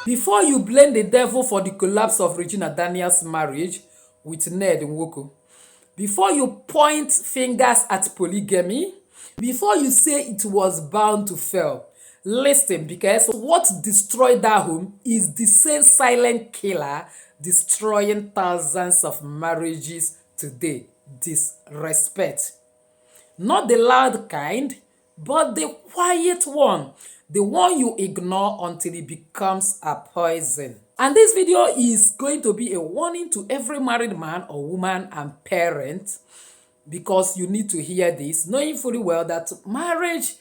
Before you blame the devil for the collapse of Regina Daniels' marriage with Ned Nwoko, before you point fingers at polygamy, before you say it was bound to fail, listen, because what destroyed that home is the same silent killer destroying thousands of marriages today. Disrespect. Not the loud kind, but the quiet one. The one you ignore until it becomes a poison. And this video is going to be a warning to every married man or woman and parent, because you need to hear this, knowing fully well that marriage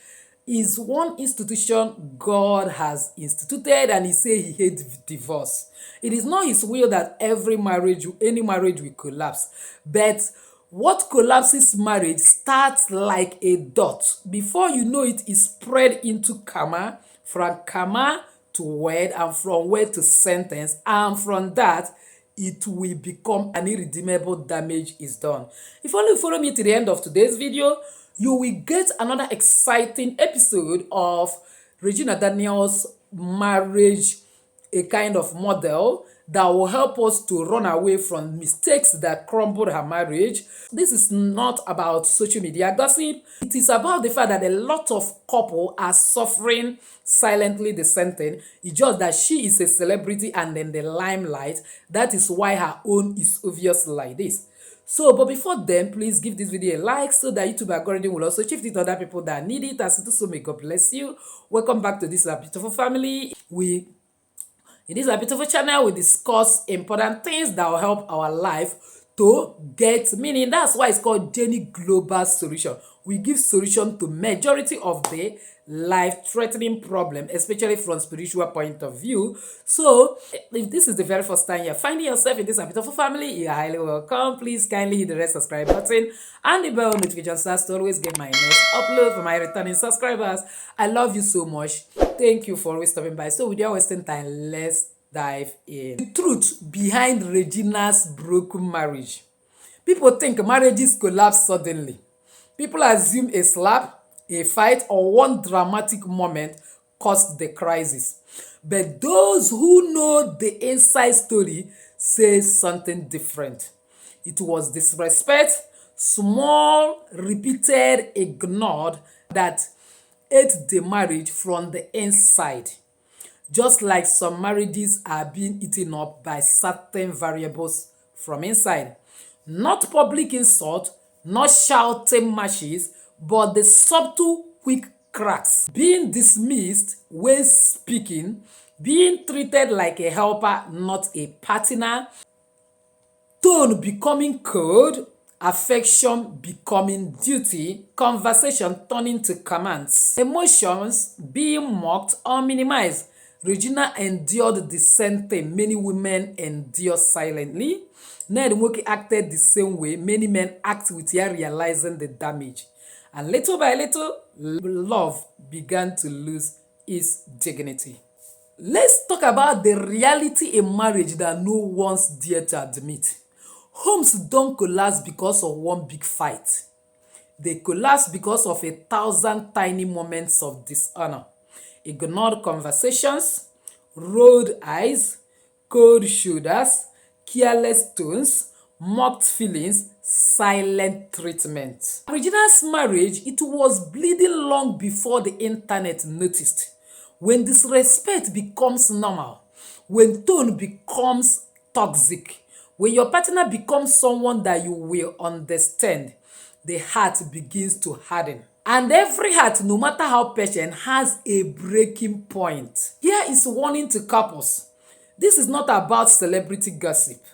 is one institution God has instituted, and he said he hates divorce. It is not his will that any marriage will collapse. But what collapses marriage starts like a dot. Before you know it, is spread into karma, from karma to word, and from word to sentence, and from that, it will become an irredeemable damage is done. If only you follow me to the end of today's video, you will get another exciting episode of Regina Daniels' marriage, a kind of model that will help us to run away from mistakes that crumbled her marriage. This is not about social media gossip. It is about the fact that a lot of couples are suffering silently the sentence. It's just that she is a celebrity and in the limelight. That is why her own is obvious like this. So, but before then, please give this video a like so that YouTube algorithm will also shift it to other people that need it. As it so, may God bless you. Welcome back to this beautiful family. In this beautiful channel, we discuss important things that will help our life to get meaning. That's why it's called Jenny Global Solution. We give solution to majority of the life-threatening problem, especially from spiritual point of view. So, if this is the very first time you're finding yourself in this beautiful family, you're highly welcome. Please kindly hit the red subscribe button and the bell notification so as to always get my next upload for my returning subscribers. I love you so much. Thank you for always stopping by. So without wasting time, let's dive in. The truth behind Regina's broken marriage. People think marriages collapse suddenly. People assume a slap, a fight, or one dramatic moment caused the crisis. But those who know the inside story say something different. It was disrespect, small, repeated, ignored, that ate the marriage from the inside. Just like some marriages are being eaten up by certain variables from inside. Not public insult, not shouting matches, but the subtle quick cracks. Being dismissed when speaking, being treated like a helper, not a partner, tone becoming cold, affection becoming duty, conversation turning to commands, emotions being mocked or minimized. Regina endured the same thing many women endure silently. Ned Nwoko acted the same way many men act without realizing the damage. And little by little, love began to lose its dignity. Let's talk about the reality in marriage that no one's dared to admit. Homes don't collapse because of one big fight. They collapse because of 1,000 tiny moments of dishonor. Ignored conversations, rolled eyes, cold shoulders, careless tones, mocked feelings, silent treatment. Regina's marriage, it was bleeding long before the internet noticed. When disrespect becomes normal, when tone becomes toxic, when your partner becomes someone that you will understand, the heart begins to harden. And every heart, no matter how patient, has a breaking point. Here is warning to couples. This is not about celebrity gossip.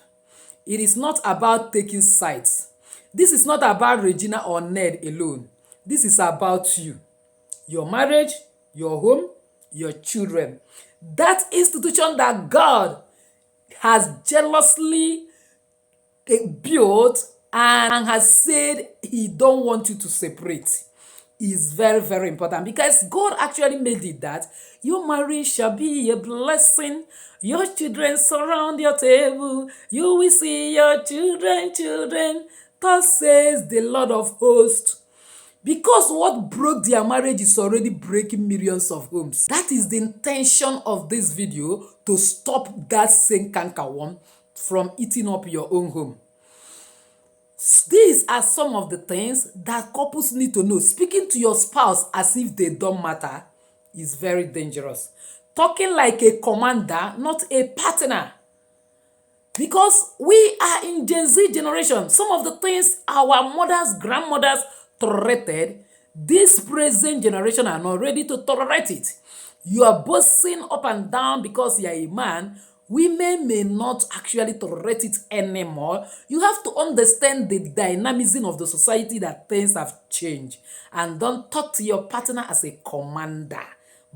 It is not about taking sides. This is not about Regina or Ned alone. This is about you, your marriage, your home, your children. That institution that God has jealously built and has said he don't want you to separate is very, very important, because God actually made it that your marriage shall be a blessing. Your children surround your table. You will see your children. Thus says the Lord of hosts. Because what broke their marriage is already breaking millions of homes. That is the intention of this video, to stop that same cankerworm from eating up your own home. These are some of the things that couples need to know. Speaking to your spouse as if they don't matter is very dangerous. Talking like a commander, not a partner. Because we are in Gen Z generation. Some of the things our mothers, grandmothers tolerated, this present generation are not ready to tolerate it. You are boasting up and down because you are a man. Women may not actually tolerate it anymore. You have to understand the dynamism of the society, that things have changed. And don't talk to your partner as a commander,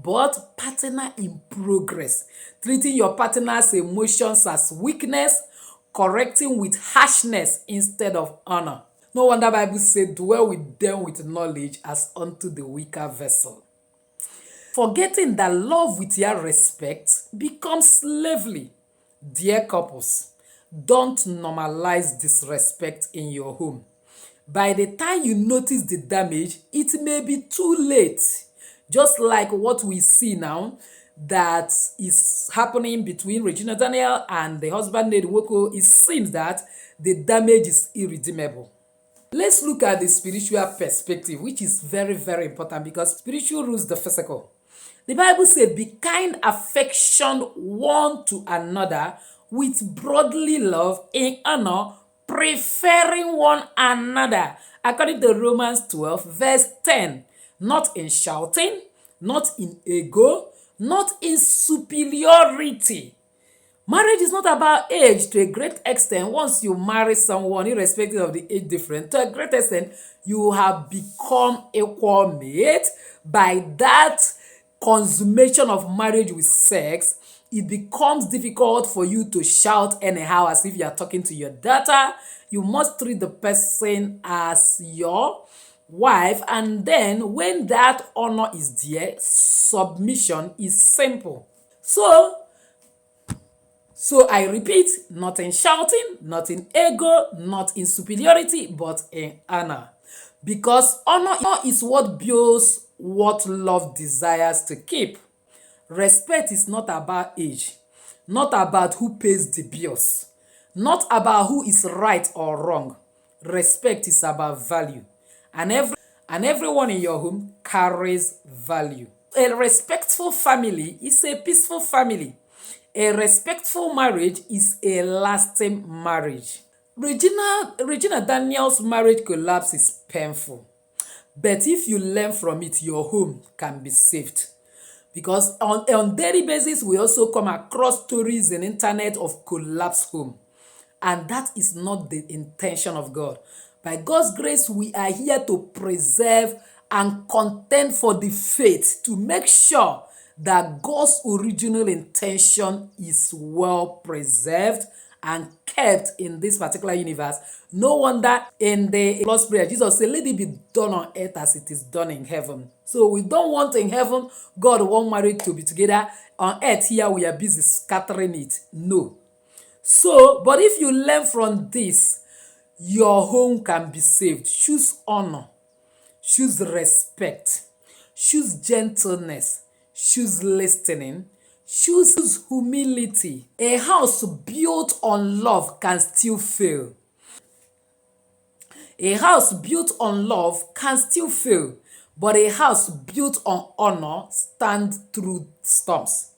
but partner in progress. Treating your partner's emotions as weakness, correcting with harshness instead of honor. No wonder Bible said, dwell with them with knowledge as unto the weaker vessel. Forgetting that love without respect becomes slavery. Dear couples, don't normalize disrespect in your home. By the time you notice the damage, it may be too late. Just like what we see now that is happening between Regina Daniels and the husband Ned Nwoko, it seems that the damage is irredeemable. Let's look at the spiritual perspective, which is very, very important, because spiritual rules the physical. The Bible says, be kind affection one to another with brotherly love, in honor, preferring one another. According to Romans 12, verse 10. Not in shouting, not in ego, not in superiority. Marriage is not about age to a great extent. Once you marry someone, irrespective of the age difference, to a great extent, you have become equal mate. By that consummation of marriage with sex, it becomes difficult for you to shout anyhow as if you are talking to your daughter. You must treat the person as your wife, and then when that honor is there, submission is simple. So I repeat, not in shouting, not in ego, not in superiority, but in honor. Because honor is what builds what love desires to keep. Respect is not about age, not about who pays the bills, not about who is right or wrong. Respect is about value. And everyone in your home carries value. A respectful family is a peaceful family. A respectful marriage is a lasting marriage. Regina Daniels' marriage collapse is painful. But if you learn from it, your home can be saved. Because on daily basis, we also come across stories in internet of collapsed home. And that is not the intention of God. By God's grace, we are here to preserve and contend for the faith, to make sure that God's original intention is well preserved and kept in this particular universe. No wonder in the Lord's Prayer, Jesus said, let it be done on earth as it is done in heaven. So we don't want in heaven, God want married to be together. On earth here, we are busy scattering it. No. So, but if you learn from this, your home can be saved. Choose honor. Choose respect. Choose gentleness. Choose listening. Choose humility. A house built on love can still fail. A house built on love can still fail, but a house built on honor stands through storms.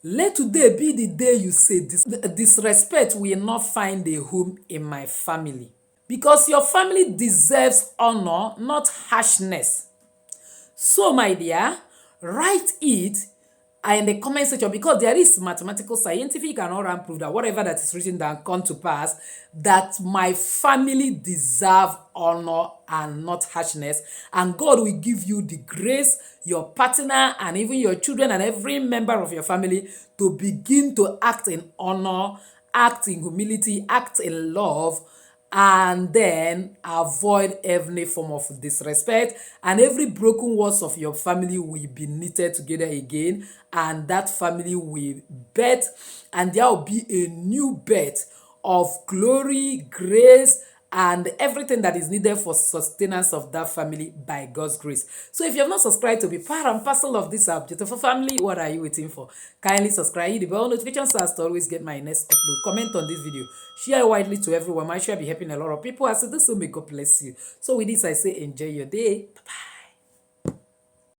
Let today be the day you say, disrespect will not find a home in my family. Because your family deserves honor, not harshness. So, my dear, write it in the comment section, because there is mathematical, scientific, and all proof that whatever that is written down come to pass, that my family deserve honor and not harshness. And God will give you the grace, your partner, and even your children, and every member of your family to begin to act in honor, act in humility, act in love, and then avoid every form of disrespect, and every broken words of your family will be knitted together again, and that family will birth, and there will be a new birth of glory, grace, and everything that is needed for sustenance of that family by God's grace. So if you have not subscribed to be part and parcel of this beautiful family, what are you waiting for? Kindly subscribe, hit the bell notification so as to always get my next upload. Comment on this video, share widely to everyone. My share be helping a lot of people. As this will may God bless you. So with this, I say enjoy your day. Bye bye.